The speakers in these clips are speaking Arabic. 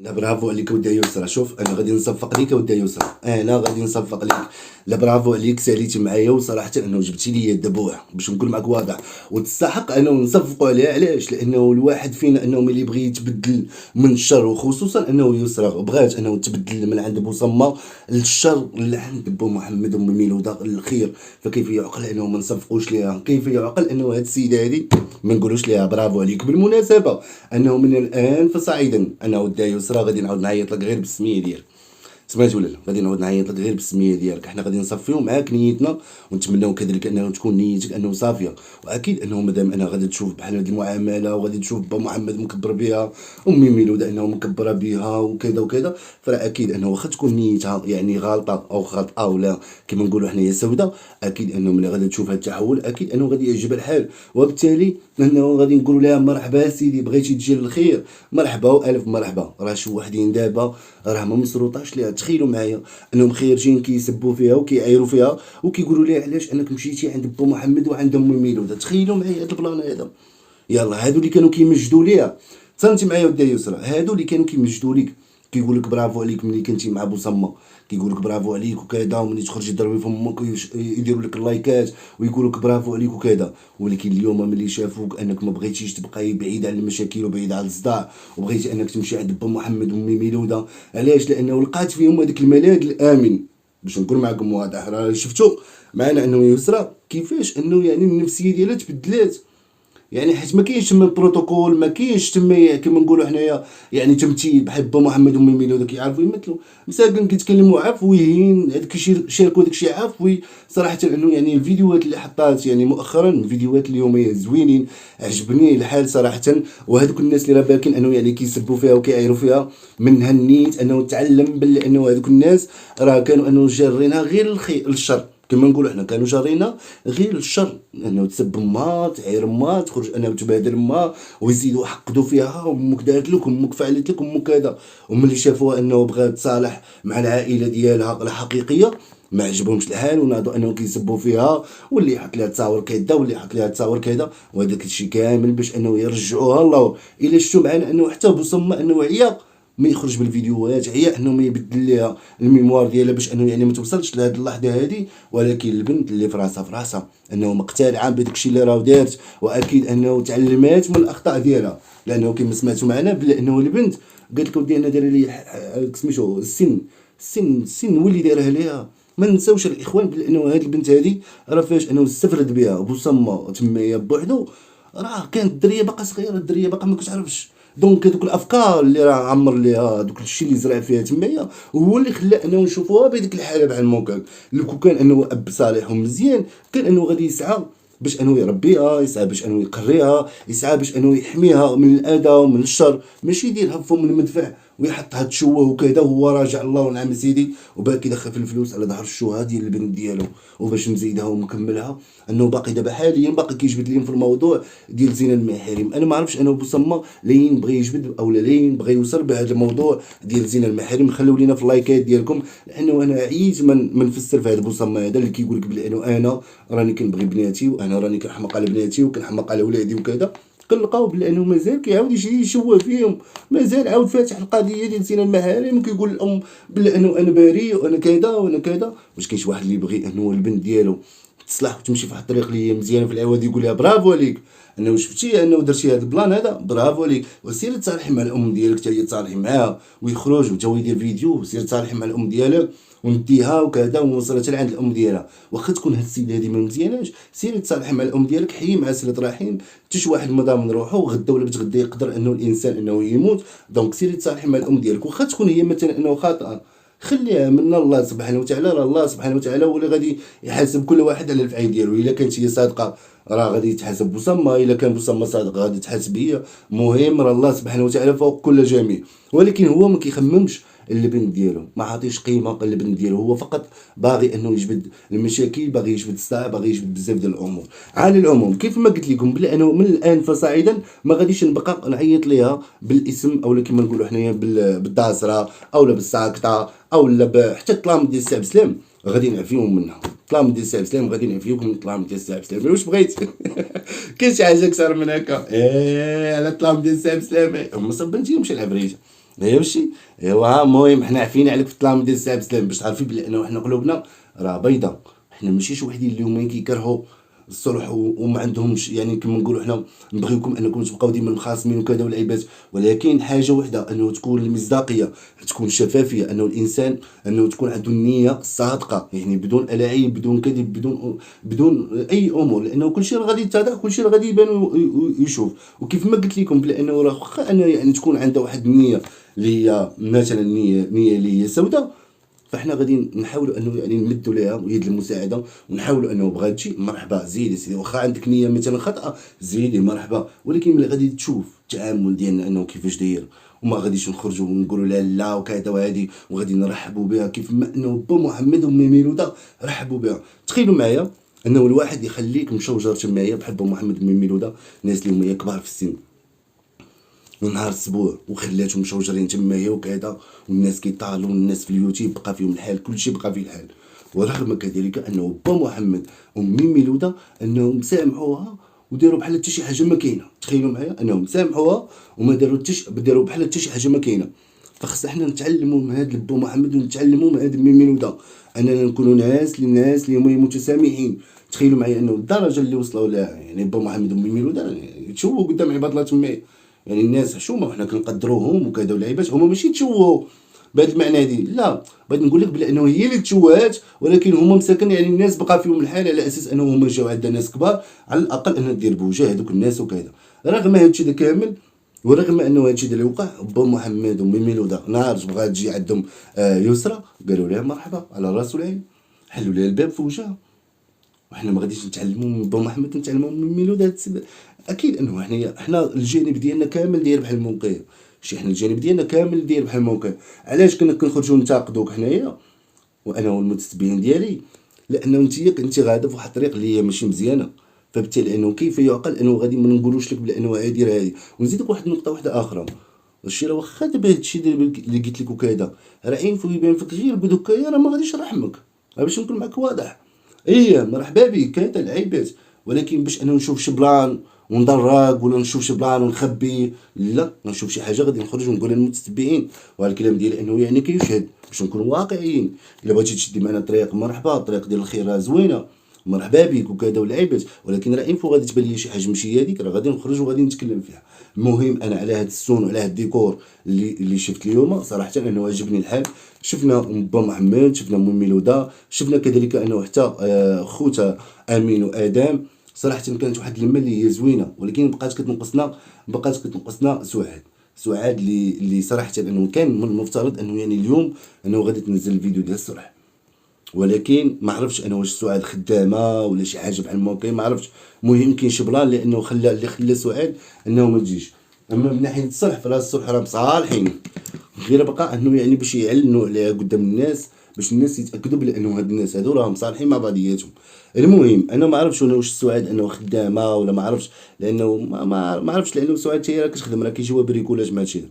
لا برافو عليك ودي يسرى. شوف انا غادي نصفق ليك ودي يسرى، انا غادي نصفق ليك. لا برافو عليك، ساليتي معايا وصراحه انه جبتي لي الدبوع باش نكون معك واضح، وتستحق انه نصفقوا عليها. علاش؟ لانه الواحد فينا انه ملي بغى يتبدل من الشر، وخصوصا انه يسرى بغات انه تبدل من عند بوسما للشر اللي عند بو محمد ام ميلوده للخير، فكيف يعقل انه ما نصفقوش ليها؟ كيف يعقل انه هاد السيده هذه ما نقولوش ليها برافو عليك؟ بالمناسبه انه من الان فصاعدا انه ودي يسرى غادي نعاود نعيط لك غير بالسميه ديالك، سمعت ولا لا؟ غادي نعاود نعيط لك غير بالسميه ديالك. حنا غادي نصفيو معاك نيتنا، ونتمناو كذلك انه تكون نيتك انه صافيه. واكيد انه مادام انا غادي تشوف بحال هذه المعامله، وغادي تشوف با محمد مكبر بها، امي ميلوده انه مكبره بها وكذا وكذا، فراه اكيد انه واخا تكون نيتها يعني غلطه او خاطئه ولا كما نقولوا حنايا سوداء، اكيد انه ملي غادي تشوف هذا التحول اكيد انه غادي يعجبها الحال، وبالتالي انه غادي نقولوا لها مرحبا سيدي، بغيتي تجي للخير مرحبا والف مرحبا. راه شي وحدين دابا راه ما مسروطاش ليها. تخيلوا معايا انهم خارجين كيسبوا فيها وكيعايروا فيها وكيقولوا لها علاش انك مشيتي عند با محمد وعند ام ميلوده. تخيلوا معايا هذا البلان هذا. يلا هادو اللي كانوا كيمجدوا ليها، تصنتي معايا ودي يسرى، هادو اللي كانوا كيمجدوا ليك، كيقول لك برافو عليك ملي كنتي مع بوسما، كيقول لك برافو عليك وكذا، وملي تخرجي تضربي فمك يديروا لك اللايكات ويقولوا لك برافو عليك وكذا. ولكن اليوم ملي شافوك انك ما بغيتيش تبقاي بعيد على المشاكل وبعيد على الصداع، وبغيتي انك تمشي عند با محمد وامي ميلوده، علاش؟ لانه لقات فيهم هذاك الملاذ الامن. باش نكون معكم واضح، راه شفتوا معنا انه يسرى كيفاش انه يعني النفسيه ديالها تبدلات، يعني حيت ما كاينش تما بروتوكول، ما كاينش تما كما نقولوا حنايا يعني تمثيل بحال با محمد وامي ميلوده كيعرفوا يمثلوا، مساكن كيتكلموا عفويين، هذاك الشيء شاركوا داك الشيء عفوي. صراحه انه يعني الفيديوهات اللي حطات يعني مؤخرا، الفيديوهات اليوميه زوينين، عجبني الحال صراحه. وهذوك الناس اللي راه باكين انه يعني كيسبوا فيها وكيعايروا فيها، من هنيت انه تعلم باللي انه هذوك الناس راه كانوا انه جارينها غير الخير الشر، كما نقولوا حنا كانوا جارينا غير الشر، انه تسب ما تعير ما تخرج انه تبادل ما، ويزيدوا يحقدوا فيها، وامك دارت لك، امك فعلت لك، امك كذا. وملي شافوها انه بغات تصالح مع العائله ديالها الحقيقيه ما عجبهمش الحال، وناضوا انهم كيسبوا فيها، واللي يحط لها تصاور كذا واللي يحط لها تصاور كذا، وهذاك الشيء كامل باش انه يرجعوها الله. الا شفتوا معنا انه حتى بوسما انه عيا ما يخرج بالفيديوهات، عيا انه ما يبدل ليها الميموار ديالها باش انه يعني ما توصلش لهاد اللحظه هذه. ولكن البنت اللي في راسها انه مقتنعه بداك الشيء اللي راه دارت، واكيد انه تعلمات من الاخطاء ديالها، لانه كما سمعتوا معنا بلا انه البنت قالت لك ودي انا دايره لي سميتو السن هو اللي دارها ليها. ما نساوش الاخوان بلا انه هاد البنت هذه راه فاش انه استفرد بها بوسما تمايا بوحدو، راه كانت الدريه باقا صغيره، الدريه باقا ما كتعرفش. دونك هذوك الافكار اللي راه عمر ليها، دوك الشيء اللي زرع فيها تمايا هو اللي خلى انه نشوفوها بهذيك الحاله بحال الموكل. لو كان انه اب صالح ومزيان كان انه غادي يسعى باش انه يربيها، يسعى باش انه يقريها، يسعى باش انه يحميها من الاذى ومن الشر، ماشي يديرها بفم المدفع ويحطها تشوه وكذا وهو راجع الله ونعم سيدي وباقي دخل في الفلوس على ظهر الشوهه ديال البنت ديالو. وباش نزيدها ومكملها انه باقي دابا حاليا باقي كيجبد ليهم في الموضوع ديال زنا المحارم. انا ما عرفتش انه بوسما لين بغى يجبد او لين بغى يوصل بهذا الموضوع ديال زنا المحارم. خلوا لينا في اللايكات ديالكم، لانه انا عييت من نفسر في هذا بوسما هذا اللي كيقول لك بلي انا راني كنبغي بناتي، وانا راني كنحماق على بناتي وكنحماق على ولادي وكذا. كنلقاو بلي انه مازال كيعاود يجي يشوه فيهم، مازال عاود فاتح القضيه ديال زنا المحارم وكيقول الام بلي انه انا بريء وانا كذا وانا كذا. واش كاين شي واحد اللي يبغي انه البنت ديالو تصلح وتمشي في واحد الطريق اللي هي مزيانه في العواد يقول لها برافو عليك انه شفتي انه درتي هذا البلان هذا برافو عليك، وسيري تصالحي مع الام ديالك حتى هي تصالحي معاها، ويخرج وتا هو يدير فيديو وسيري تصالحي مع الام ديالك ونديها وكذا ووصلت لعند الام ديالها. واخا تكون هاد السيده هادي ما مزياناش سيري تصالحي مع الام ديالك، حيي مع صله رحم، حتى شي واحد ما ضامن روحو غدا ولا بتغدا يقدر انه الانسان انه يموت. دونك سيري تصالحي مع الام ديالك، واخا تكون هي مثلا انه خاطئه خليها من الله سبحانه وتعالى، راه الله سبحانه وتعالى هو اللي غادي يحاسب كل واحد على الافعال ديالو. الا كانت هي صادقه راه غادي يتحاسب بوسما، الا كان بوسما صادق غادي تحاسب هي. المهم راه الله سبحانه وتعالى فوق كل جميع. ولكن هو ما كيخممش البنت ديالو، ما عاطيش قيمه للبنت ديالو، هو فقط باغي انه يجبد المشاكل، باغي يجبد الصداع، باغي يجبد بزاف ديال الامور. على العموم كيف ما قلت لكم بلا انه من الان فصاعدا ما غاديش نبقى نعيط ليها بالاسم او كما نقولوا حنايا بالداسره او بالساكطه او حتى الطلام ديال السي عبد السلام غادي نعفيهم منها. الطلام ديال السي عبد السلام غادي نعفيوكم من الطلام ديال السي عبد السلام. واش بغيت كاين شي حاجه اكثر من هكا؟ على الطلام ديال السي عبد السلام هما صبنتيهم شي العفريت. ماشي. ايوا المهم حنا عارفين عليك في الظلام ديال السي عبد السلام باش تعرفي بلي انه حنا قلوبنا راه بيضاء. حنا ماشي شي وحدين اللي هما كيكرهوا الصلح وما عندهمش يعني كما نقولوا حنا نبغيوكم انكم تبقاو ديما مخاصمين وكذا والعباد، ولكن حاجه وحده انه تكون المصداقيه، تكون الشفافيه، انه الانسان انه تكون عنده النيه الصادقه، يعني بدون الاعيب بدون كذب بدون اي امور، لانه كل شيء راه غادي يتضح، كل شيء راه غادي يبان ويشوف. وكيف ما قلت لكم بلا انه راه واخا انا يعني تكون عنده واحد النيه اللي هي مثلا نيه اللي هي سوداء، فاحنا غادي نحاولوا انه يعني نمدوا ليها يد المساعده، ونحاولوا انه بغات تجي مرحبا زيدي سيدي، واخا عندك نيه مثلا خطا زيدي مرحبا، ولكن ملي غادي تشوف التعامل ديالنا انه كيفاش داير، وما غاديش نخرجوا ونقولوا لا لا وكذا وهادي، وغادي نرحبوا بها كيف ما انه با محمد ومي ميلوده رحبوا بها. تخيلوا معايا انه الواحد يخليك مشوجر تمايا بحال با محمد ومي ميلوده، ناس اللي هما كبار في السن، ونهار السبوع وخلاتهم مشوجرين تمايا وكذا، والناس كيطالوا، والناس في اليوتيوب بقى فيهم الحال، كلشي بقى فيه الحال. ورغم كذلك انه با محمد ومي ميلوده انهم سامحوها وداروا بحال حتى شي حاجه ما كاينه. تخيلوا معايا انهم سامحوها وما داروا بحال حتى شي حاجه ما كاينه. فخصنا حنا نتعلموا من هذا با محمد ونتعلموا من هذا مي ميلوده، اننا نكونوا ناس اللي هما متسامحين. تخيلوا معايا انه الدرجه اللي وصلوا لها يعني با محمد ومي ميلوده، يعني تشوفوا قدام عباد الله تمايا، يعني الناس حشومه وحنا كنقدروهم وكذا والعيبات، هما ماشي تشوهوا بهذا المعنى هذه، لا بغيت نقول لك بلا انه هي اللي تشوهات، ولكن هما مساكن يعني الناس بقى فيهم الحال على اساس انهم هما جاو عندنا ناس كبار، على الاقل ان دير بوجه هذوك الناس وكذا. رغم هادشي دا كامل، ورغم انه هادشي دا اللي وقع، با محمد ومي ميلوده نهار بغات تجي عندهم يسرى قالوا لها مرحبا على الراس والعين، حلوا لها الباب في وجهها. وحنا ما غاديش نتعلموا من با محمد، نتعلموا من ميلود هاد السيد. اكيد انه حنا الجانب ديالنا كامل داير بحال الموقع، شي حنا الجانب ديالنا كامل داير بحال الموقع. علاش كنا كنخرجوا ننتقدوك حنايا وانا والمتتبعين ديالي؟ لانه انت غاده في واحد الطريق اللي هي ماشي مزيانه، فبالتالي انه كيف يعقل انه غادي ما نقولوش لك بانه هادي دير هادي. ونزيدك واحد النقطه واحده اخرى، الشيء راه واخا دابا هادشي اللي قلت لك وكذا راه عين يبان فيك غير بدوكايا، راه ما غاديش نرحمك، باش نكون معك واضح. ايه مرحبا بك كذا العيبات، ولكن باش انا نشوف شي بلان وندرك ولا نشوف شي بلان ونخبي، لا نشوف شي حاجه غادي نخرج ونقول للمتتبعين وهذا الكلام ديالي انه يعني كيشهد، باش نكونوا واقعيين. الا بغيتي تشدي معنا طريق مرحبا، الطريق ديال الخير راه زوينه مرحبا بك وكذا والعيبات، ولكن راه انفو غادي تبان لي شي حاجه ماشي هذيك، راه غادي نخرج وغادي نتكلم فيها. المهم انا على هذا السون وعلى هذا الديكور اللي شفت اليوم صراحه انه عجبني الحال. شفنا با محمد، شفنا ميلوده، شفنا كذلك انه حتى خوتها امين وادم. صراحه كانت واحد اللمه اللي هي زوينه، ولكن بقات كتنقصنا سعاد اللي صراحه انه كان من المفترض انه يعني اليوم انه غادي تنزل الفيديو ديال الصلح، ولكن ما عرفتش انا واش سعاد خدامه ولا شي حاجه بحال هكا، ما عرفتش. المهم كاين شي بلان لانه خلى سعاد انه ما تجيش. اما من ناحيه الصلح فراه الصلح راه مصالحين، غير بقى انه يعني باش يعلنوا عليها قدام الناس، باش الناس يتاكدوا بلا انه هاد الناس هادو راهم صالحين مع بعضياتهم. المهم انا ما عرفتش انا واش سعاد انه خدامه ولا ما عرفتش، لانه ما عرفتش، لانه سعاد حتى هي راه كتخدم، راه كيجيوها بريكولاج مع هادشي.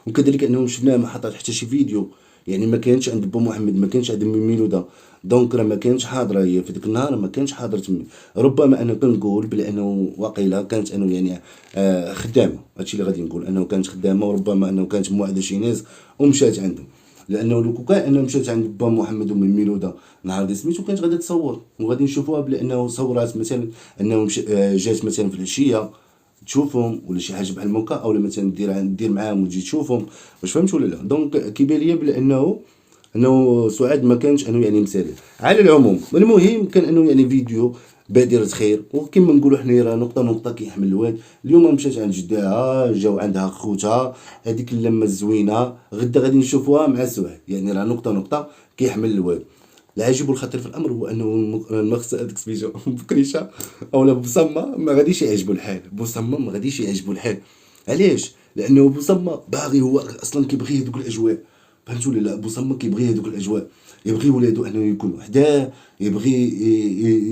وكذلك انه شفناه ما حطات حتى شي فيديو، يعني ما كانش عند با محمد، ما كانش عند ميلوده، دونك راه ما كانش حاضره هي في ديك النهار، ما كانش حاضره تما. ربما انا كنقول بلا انه واقيلا كانت انه يعني خدامه، هادشي اللي غادي نقول انه كانت خدامه، وربما انه كانت موعده شي ناس ومشات عندهم. لانه لو كان انها مشات عند با محمد ومن ميلوده نهار دي سميتو كانت غادي تصور، وغادي نشوفوها بلا انه صورات مثلا انه جات مثلا في العشيه تشوفهم ولا شي حاجه بحال هكا، اولا مثلا دير معاهم وتجي تشوفهم، واش فهمت ولا لا؟ دونك كيبان ليا بلا انه سعاد ما كانش انه يعني مثالي. على العموم المهم كان انه يعني فيديو بادرة خير، وكما نقولوا حنايا راه نقطه نقطه كيحمل الواد. اليوم مشات عند جداها، جاو عندها خوتها، هذيك اللمه الزوينه، غدا غادي نشوفوها مع سعاد، يعني راه نقطه نقطه كيحمل الواد. العجيب والخطير في الامر هو انه المقص هذاك سميتو بكريشه اولا بوسما ما غاديش يعجبو الحال، بوسما ما غاديش يعجبو الحال. علاش؟ لانه بوسما باغي هو اصلا كيبغي هذوك الاجواء، فهمتوا ولا لا؟ بوسما كيبغي هذوك الاجواء، يبغي ولادو انه يكونوا حداه، يبغي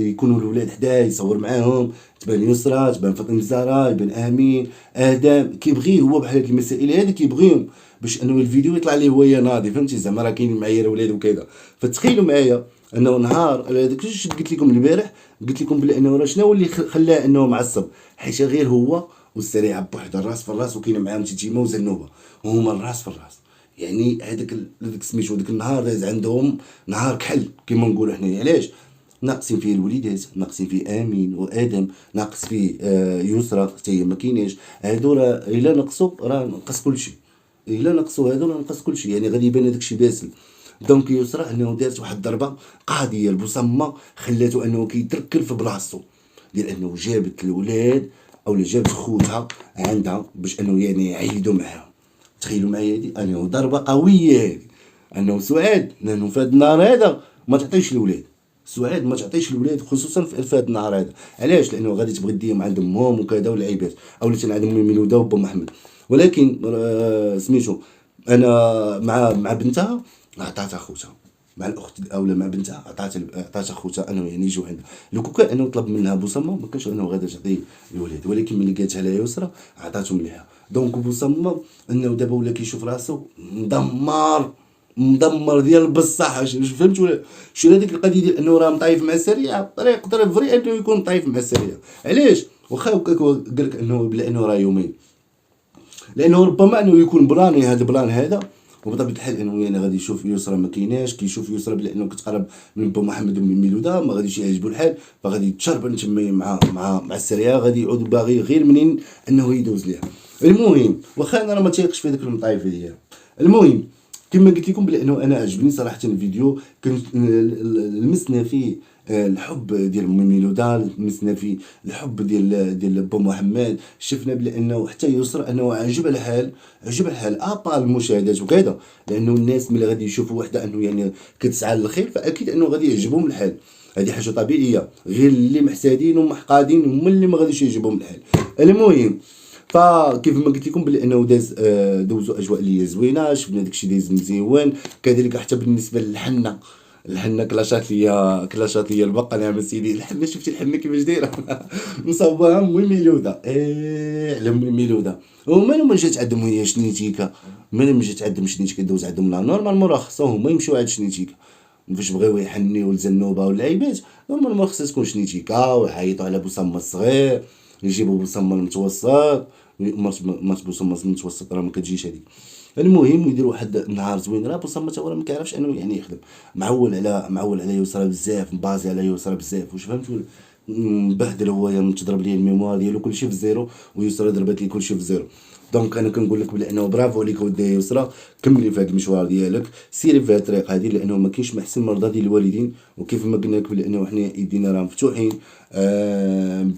يكونوا الولاد حداه يصور معاهم، تبان يسرى، تبان فاطمه الزهراء، يبان امين ادم، كيبغي هو بحال هاد المسائل هادي كيبغيهم باش انه الفيديو يطلع ليه هو ناضي، فهمتي زعما راه كاينين معايا الولاد وكذا. فتخيلوا معايا انه نهار هذاك الشيء قلت لكم البارح، قلت لكم بلي انه راه شنو اللي خلاه انه معصب، حيت غير هو والسريعه بوحده الراس في الراس، وكاين معاهم تيتيما وزنوبه، وهما الراس في الراس. يعني هذاك سميتو داك النهار داز عندهم نهار كحل كيما نقولوا حنايا. علاش؟ ناقصين فيه الوليدات، ناقصين فيه امين وادم، ناقص فيه يسرى حتى هي ما كايناش. هادو راه الا نقصوا راه نقص كلشي، الا نقصوا هادو راه نقص كلشي، يعني غادي يبان هذاك الشيء باسل. دونك يسرى انه دارت واحد الضربه قاضيه لبوسمه، خلاتو انه كيتركل في بلاصتو، ديال انه جابت الولاد اولا جابت خوتها عندها باش انه يعني يعيدوا معاها. تخيلوا معايا هادي انه ضربه قويه هادي، انه سعاد لانه في هذا النهار هذا ما تعطيش الولاد، سعاد ما تعطيش الولاد خصوصا في هذا النهار هذا. علاش؟ لانه غادي تبغي ديهم عند امهم وكذا والعيبات، اولا عند امي ميلوده وبا محمد. ولكن سميتو انا مع بنتها عطاتها خوتها، مع الاخت اولا مع بنتها عطاتها خوتها انه يعني يجوا عندها. لو كان انه طلب منها بوسمه ما كانش انه غادا تعطي الولاد، ولكن ملي قالتها لها يسرى عطاتهم ليها. دونك بوسمه انه دابا ولا كيشوف راسو مدمر ديال بصح. فهمت ولا شو هذيك القضيه ديال انه راه مطايف مع السريه؟ طريق فري انه يكون مطايف مع السريه. علاش؟ واخا قال لك انه بلا انه راه يومين، لانه ربما انه يكون براني هذا البلان هذا، وبطبيعه الحال انه يعني غادي يشوف يسرى ما كايناش، كيشوف يسرى بلا انه كتقرب من با محمد ومن ميلوده ما غاديش يعجبو الحال، فغادي يتشربن تما مع السريه، غادي يعود باغي غير منين انه يدوز ليها. المهم واخا انا راه ما تيقش في هذيك المطايفه ديالها. المهم كما قلت لكم بلا انه انا عجبني صراحه الفيديو، كنت لمسنا فيه الحب ديال امي ميلوده، لمسنا فيه الحب ديال با محمد، شفنا بلا انه حتى يسرى انه عجب الحال ابا المشاهدات وكذا، لانه الناس ملي غادي يشوفوا وحده انه يعني كتسعى للخير فاكيد انه غادي يعجبهم الحال، هذه حاجه طبيعيه. غير اللي محسادين ومحقادين هما اللي ما غاديش يعجبهم الحال. المهم فكيف ما قلت لكم بلي انه دوزوا اجواء اللي زوينه، شفنا داكشي دايز مزيون. كذلك حتى بالنسبه للحنه، كلاشات ليا البقره يا سيدي. الحنه شفتي الحنه كيفاش دايره مصوبها امي ميلوده، على امي ميلوده. ومالو ما جات عندهم هي شنيتيكا، مالو ما جات عندهم شنيتيكا دوز عندهم لا نورمالمون راه خصهم هما يمشيو عند شنيتيكا. فاش بغاو يحنيو لزنوبه والعيبات نورمالمون خصها تكون شنيتيكا، ويعيطوا على بوسما الصغير، يجيبوا بوسما المتوسط، مرت بوسما المتوسط راه ما كتجيش هذيك. المهم يديروا واحد النهار زوين، راه بوسما تا هو ما كيعرفش انه يعني يخدم، معول على يسرى بزاف، مبازي على يسرى بزاف، واش فهمت ولا مبهدل هو يعني تضرب ليه الميموار ديالو كلشي في الزيرو، ويسرى ضربت ليه كلشي في الزيرو. دونك انا كنقول لك بلي انه برافو عليك ودي يسرى، كملي في هذا المشوار ديالك، سيري في هذه الطريق هذه، لانه ما كاينش ما احسن من رضا ديال الوالدين. وكيف ما قلنا لك بلي انه حنا يدينا راه مفتوحين.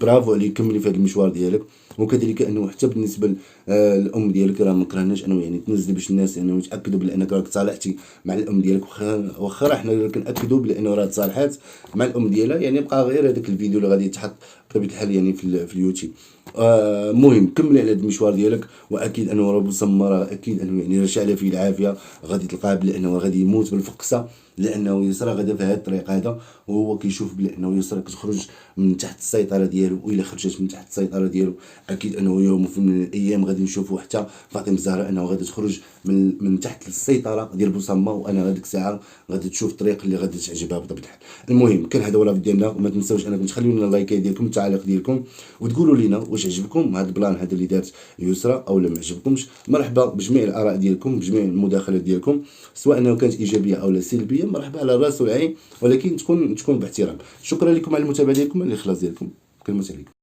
برافو عليك، كملي في هذا المشوار ديالك. وكذلك انه حتى بالنسبه للام ديالك راه ما كرهناش انه يعني تنزلي باش الناس انه يتاكدوا بلي انك راك تصالحتي مع الام ديالك. واخا راه حنا كناكدوا بلي انه راه تصالحات مع الام ديالها، يعني بقى غير هذاك الفيديو اللي غادي يتحط بطبيعه الحال يعني في اليوتيوب. المهم كملي على هذا المشوار ديالك، واكيد انه راه بوسما راه اكيد انه يعني شاعله فيه العافيه، غادي تلقاه بلي انه غادي يموت بالفقصه، لانه يسرى غدا في هذا الطريق هذا، وهو كيشوف بلي انه يسرى كتخرج من تحت السيطره ديالو. والا خرجت من تحت السيطره ديالو اكيد انه يوم من الايام غادي نشوفوا حتى فاطمه الزهراء انه غادي تخرج من تحت السيطره ديال بوسما، وانا هذيك الساعه غادي تشوف الطريق اللي غادي تعجبها بطبيعه الحال. المهم كان هذا هو اللايف ديالنا، وما تنساوش انكم تخليو لنا اللايكات ديالكم والتعاليق ديالكم، وتقولوا لنا واش عجبكم هذا البلان هذا اللي دارت يسرى او ما عجبكمش. مرحبا بجميع الاراء ديالكم، بجميع المداخلات ديالكم، سواء انها كانت ايجابيه او لا سلبيه، مرحبا على الراس والعين، ولكن تكون باحترام. شكرا لكم على المتابعه ديالكم، الاخلاص ديالكم، كلمه عليكم.